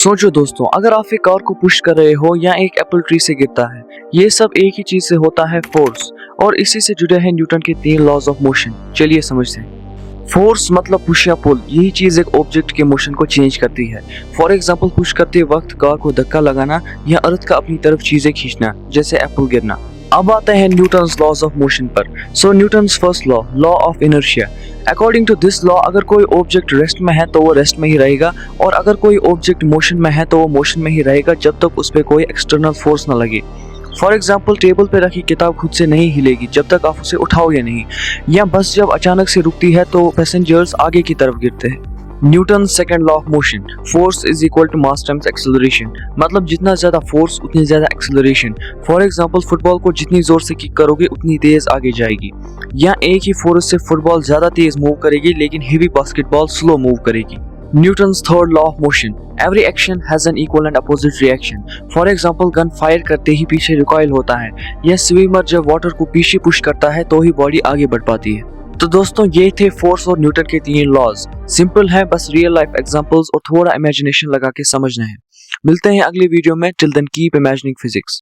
सोचो दोस्तों, अगर आप एक कार को पुश कर रहे हो या एक एप्पल ट्री से गिरता है, ये सब एक ही चीज से होता है, फोर्स। और इसी से जुड़े हैं न्यूटन के 3 लॉज ऑफ मोशन। चलिए समझते हैं। फोर्स मतलब पुश या पुल। यही चीज एक ऑब्जेक्ट के मोशन को चेंज करती है। फॉर एग्जांपल, पुश करते वक्त कार को धक्का लगाना या अर्थ का अपनी तरफ चीजें खींचना, जैसे एप्पल गिरना। अब आते हैं न्यूटन्स लॉज ऑफ मोशन पर। So Newton's first law, law of inertia. According to this law, अगर कोई ऑब्जेक्ट रेस्ट में है तो वो रेस्ट में ही रहेगा, और अगर कोई ऑब्जेक्ट मोशन में है तो वो मोशन में ही रहेगा जब तक उस पर कोई एक्सटर्नल फोर्स ना लगे। फॉर एग्जाम्पल, टेबल पे रखी किताब खुद से नहीं हिलेगी जब तक आप उसे उठाओगे नहीं, या बस जब अचानक से रुकती है तो पैसेंजर्स आगे की तरफ गिरते हैं। Newton second law of motion, force is equal to mass times acceleration. मतलब जितना ज्यादा फोर्स उतनी ज्यादा एक्सेलरेशन। फॉर एग्जांपल, फुटबॉल को जितनी जोर से किक करोगे उतनी तेज आगे जाएगी, या एक ही फोर्स से फुटबॉल ज्यादा तेज मूव करेगी लेकिन हेवी बास्केटबॉल स्लो मूव करेगी। Newton's third law of motion, every action has an equal and opposite reaction. For example, gun fire करते ही पीछे रिकॉइल होता है, या स्विमर जब वाटर को पीछे पुश करता है तो ही बॉडी आगे बढ़ पाती है। तो दोस्तों, ये थे फोर्स और न्यूटन के 3 लॉज। सिंपल है, बस रियल लाइफ एग्जांपल्स और थोड़ा इमेजिनेशन लगा के समझना है। मिलते हैं अगली वीडियो में। Till then keep imagining physics.